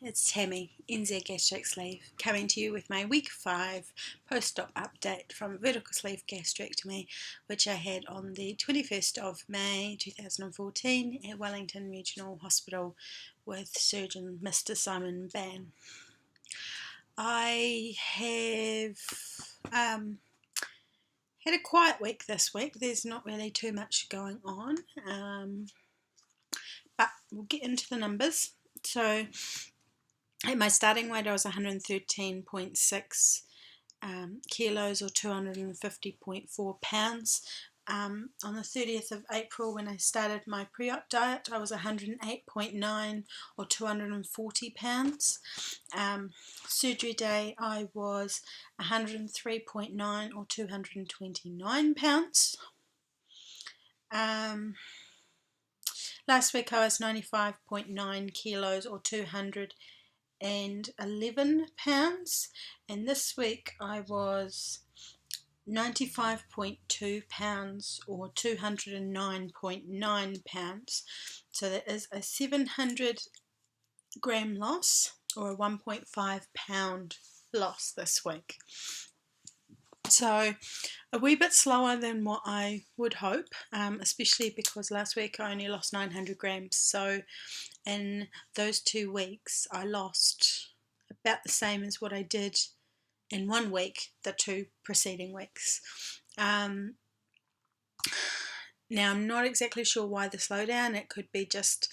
it's Tammy, NZ Gastric Sleeve, coming to you with my week 5 post-op update from vertical sleeve gastrectomy, which I had on the 21st of May 2014 at Wellington Regional Hospital with surgeon Mr. Simon Ban. I have had a quiet week this week. There's not really too much going on, but we'll get into the numbers. So at my starting weight I was 113.6 kilos or 250.4 pounds. On the 30th of April when I started my pre-op diet I was 108.9 or 240 pounds. Surgery day I was 103.9 or 229 pounds. Last week I was 95.9 kilos or 211 pounds, and this week I was 95.2 pounds or 209.9 pounds. So that is a 700 gram loss or a 1.5 pound loss this week. So a wee bit slower than what I would hope, especially because last week I only lost 900 grams. So in those 2 weeks I lost about the same as what I did in 1 week the 2 preceding weeks. Now I'm not exactly sure why the slowdown. It could be just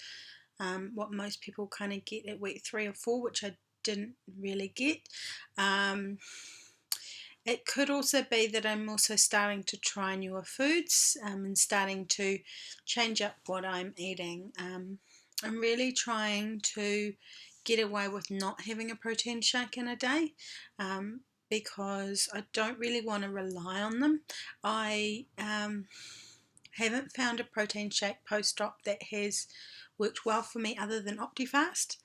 what most people kind of get at week 3 or 4, which I didn't really get. It could also be that I'm also starting to try newer foods and starting to change up what I'm eating. I'm really trying to get away with not having a protein shake in a day because I don't really want to rely on them. I haven't found a protein shake post-op that has worked well for me other than Optifast.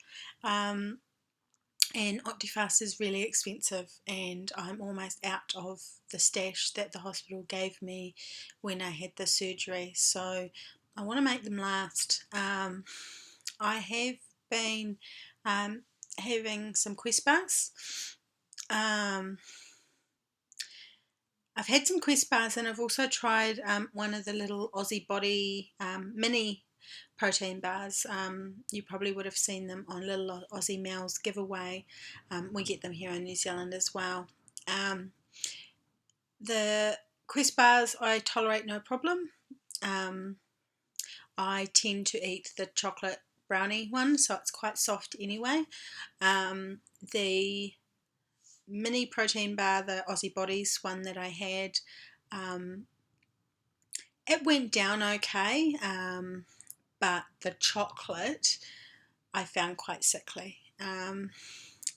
And Optifast is really expensive, and I'm almost out of the stash that the hospital gave me when I had the surgery, so I want to make them last. I have been having some Quest bars. I've had some Quest bars, and I've also tried one of the little Aussie Body mini protein bars. You probably would have seen them on Little Aussie Meals giveaway. We get them here in New Zealand as well. The Quest bars I tolerate no problem. I tend to eat the chocolate brownie one, so it's quite soft anyway. The mini protein bar, the Aussie Bodies one that I had, it went down okay, but the chocolate I found quite sickly.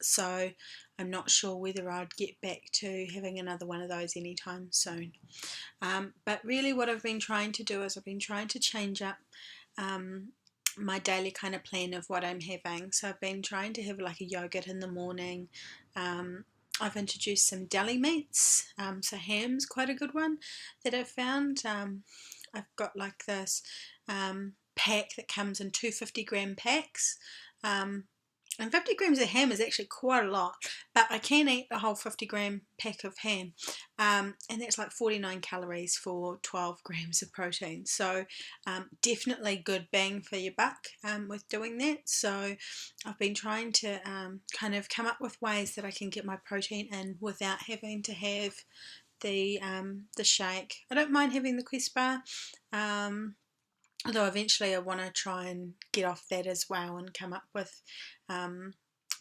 So I'm not sure whether I'd get back to having another one of those anytime soon. But really what I've been trying to do is I've been trying to change up my daily kind of plan of what I'm having. So I've been trying to have like a yogurt in the morning. I've introduced some deli meats, so ham's quite a good one that I've found. I've got like this pack that comes in 250 gram packs, and 50 grams of ham is actually quite a lot, but I can eat a whole 50 gram pack of ham, and that's like 49 calories for 12 grams of protein, so definitely good bang for your buck with doing that. So I've been trying to kind of come up with ways that I can get my protein in without having to have the shake. I don't mind having the Quest bar, although eventually I want to try and get off that as well and come up with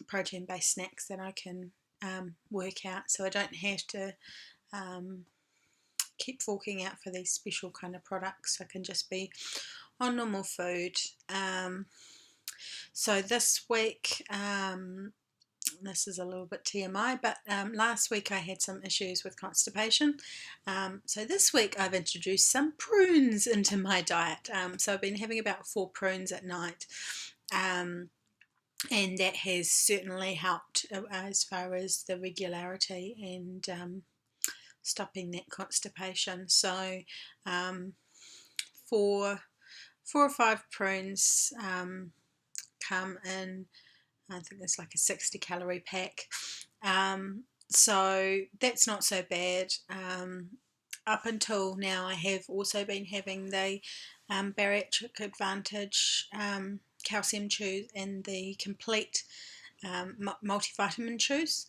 protein-based snacks that I can work out, so I don't have to keep forking out for these special kind of products. I can just be on normal food. So this week, this is a little bit TMI, but last week I had some issues with constipation. So this week I've introduced some prunes into my diet. So I've been having about 4 prunes at night. And that has certainly helped as far as the regularity and stopping that constipation. So 4 or 5 prunes come in I think it's like a 60 calorie pack. So that's not so bad. Up until now, I have also been having the Bariatric Advantage calcium chews and the complete multivitamin chews,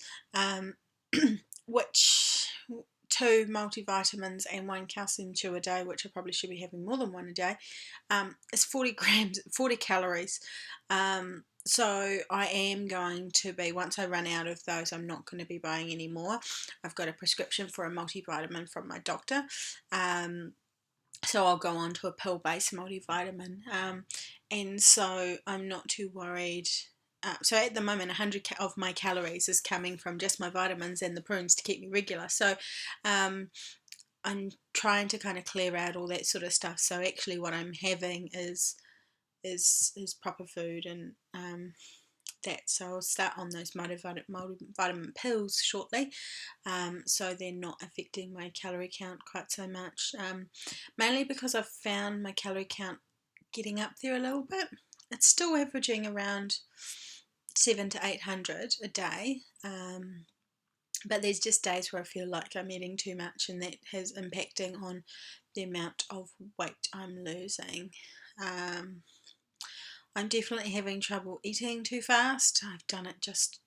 which 2 multivitamins and 1 calcium chew a day, which I probably should be having more than one a day, is 40 grams, 40 calories. So I am going to be, once I run out of those, I'm not going to be buying any more. I've got a prescription for a multivitamin from my doctor. So I'll go on to a pill-based multivitamin. And so I'm not too worried. So at the moment, 100 of my calories is coming from just my vitamins and the prunes to keep me regular. So I'm trying to kind of clear out all that sort of stuff. So actually what I'm having is proper food and that. So I'll start on those multivitamin pills shortly, so they're not affecting my calorie count quite so much, mainly because I've found my calorie count getting up there a little bit. It's still averaging around 700 to 800 a day, but there's just days where I feel like I'm eating too much, and that has impacting on the amount of weight I'm losing. I'm definitely having trouble eating too fast. I've done it just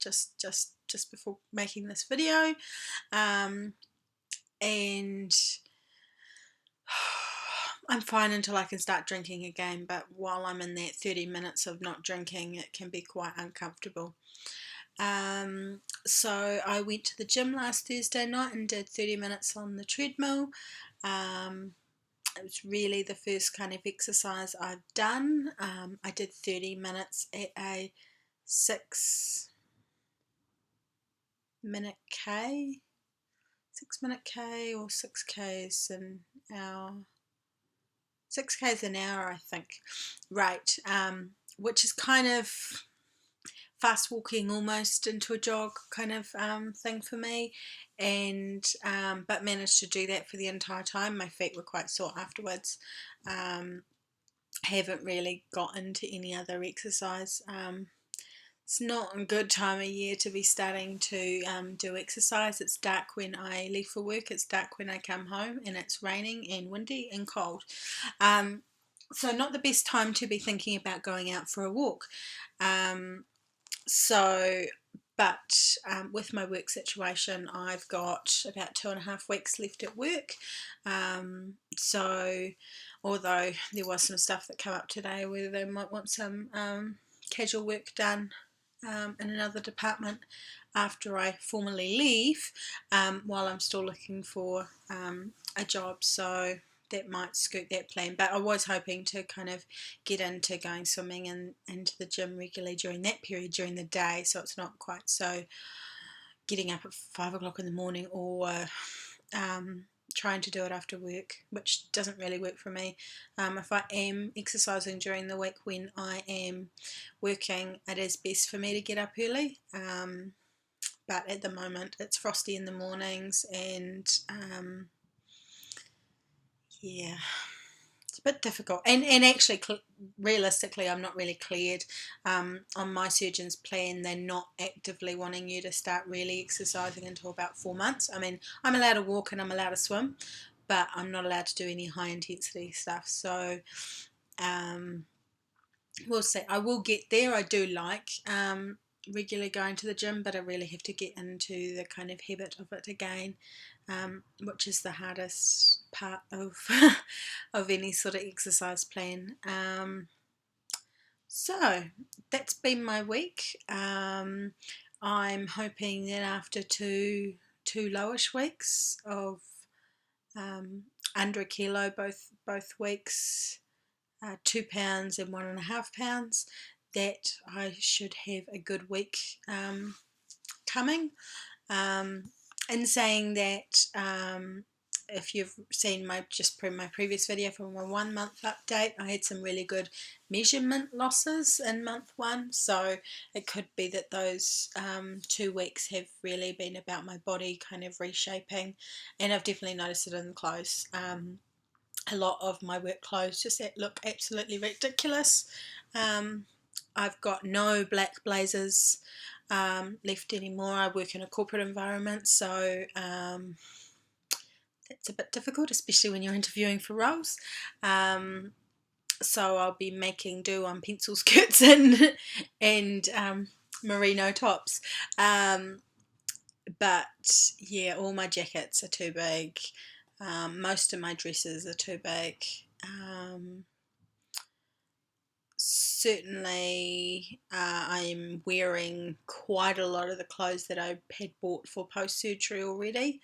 before making this video, and I'm fine until I can start drinking again, but while I'm in that 30 minutes of not drinking, it can be quite uncomfortable. So I went to the gym last Thursday night and did 30 minutes on the treadmill. It was really the first kind of exercise I've done. I did 30 minutes at a 6-minute K, 6-minute K or 6Ks an hour, 6Ks an hour, I think, right, which is kind of fast walking almost into a jog kind of thing for me, and but managed to do that for the entire time. My feet were quite sore afterwards. Haven't really got into any other exercise. It's not a good time of year to be starting to do exercise. It's dark when I leave for work, it's dark when I come home, and it's raining and windy and cold. So not the best time to be thinking about going out for a walk. But with my work situation, I've got about 2.5 weeks left at work. So although there was some stuff that came up today where they might want some casual work done in another department after I formally leave, while I'm still looking for a job, so that might scoot that plan. But I was hoping to kind of get into going swimming and into the gym regularly during that period during the day, so it's not quite so getting up at 5 o'clock in the morning, or trying to do it after work, which doesn't really work for me. If I am exercising during the week when I am working, it is best for me to get up early, but at the moment it's frosty in the mornings, and yeah, it's a bit difficult, and actually realistically I'm not really cleared on my surgeon's plan. They're not actively wanting you to start really exercising until about 4 months. I mean, I'm allowed to walk and I'm allowed to swim, but I'm not allowed to do any high intensity stuff, so we'll see. I will get there. I do like regularly going to the gym, but I really have to get into the kind of habit of it again, which is the hardest part of of any sort of exercise plan. So that's been my week. I'm hoping that after two lowish weeks of under a kilo both weeks, 2 pounds and 1.5 pounds, that I should have a good week coming. In saying that, if you've seen my previous video from my 1 month update, I had some really good measurement losses in month 1, so it could be that those 2 weeks have really been about my body kind of reshaping, and I've definitely noticed it in the clothes. A lot of my work clothes just look absolutely ridiculous. I've got no black blazers left anymore. I work in a corporate environment, so that's a bit difficult, especially when you're interviewing for roles. So I'll be making do on pencil skirts and merino tops. But yeah, all my jackets are too big. Most of my dresses are too big. Certainly, I'm wearing quite a lot of the clothes that I had bought for post surgery already.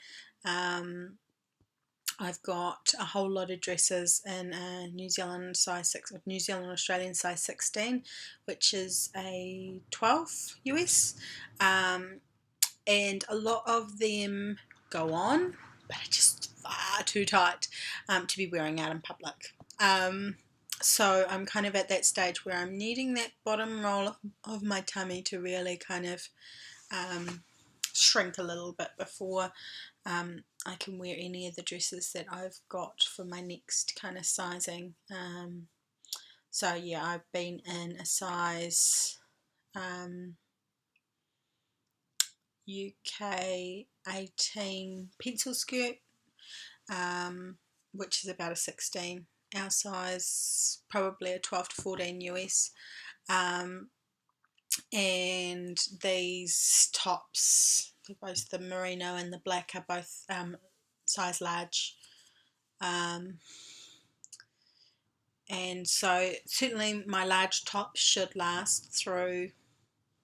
I've got a whole lot of dresses in a New Zealand Australian size 16, which is a 12 US, and a lot of them go on, but are just far too tight to be wearing out in public. So I'm kind of at that stage where I'm needing that bottom roll of my tummy to really kind of shrink a little bit before I can wear any of the dresses that I've got for my next kind of sizing. So yeah, I've been in a size UK 18 pencil skirt, which is about a 16. Our size, probably a 12 to 14 US. And these tops, both the merino and the black, are both size large. And so certainly my large tops should last through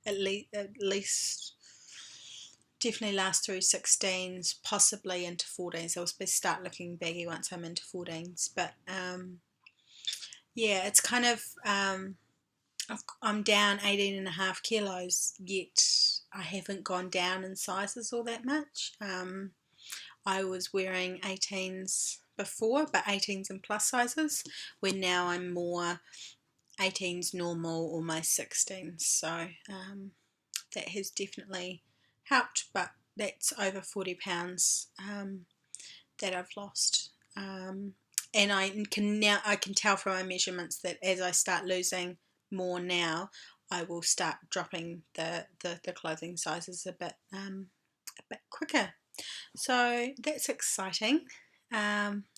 at least definitely last through 16s, possibly into 14s. They'll start looking baggy once I'm into 14s. But yeah, it's kind of I'm down 18.5 kilos, yet I haven't gone down in sizes all that much. I was wearing 18s before, but 18s and plus sizes, where now I'm more 18s normal or my 16s. So that has definitely helped, but that's over 40 pounds that I've lost. And I can tell from my measurements that as I start losing more now, I will start dropping the clothing sizes a bit quicker. So that's exciting.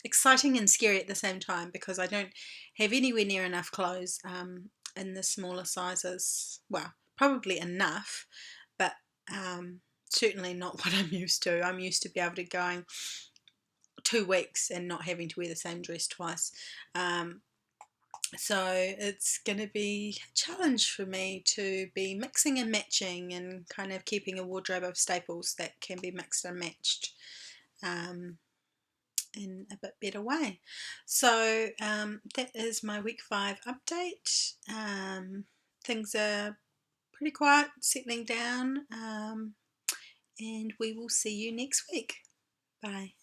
Exciting and scary at the same time, because I don't have anywhere near enough clothes in the smaller sizes. Well, probably enough, but certainly not what I'm used to. I'm used to be able to going 2 weeks and not having to wear the same dress twice. So it's going to be a challenge for me to be mixing and matching and kind of keeping a wardrobe of staples that can be mixed and matched in a bit better way. So that is my week 5 update. Things are pretty quiet, settling down, and we will see you next week. Bye.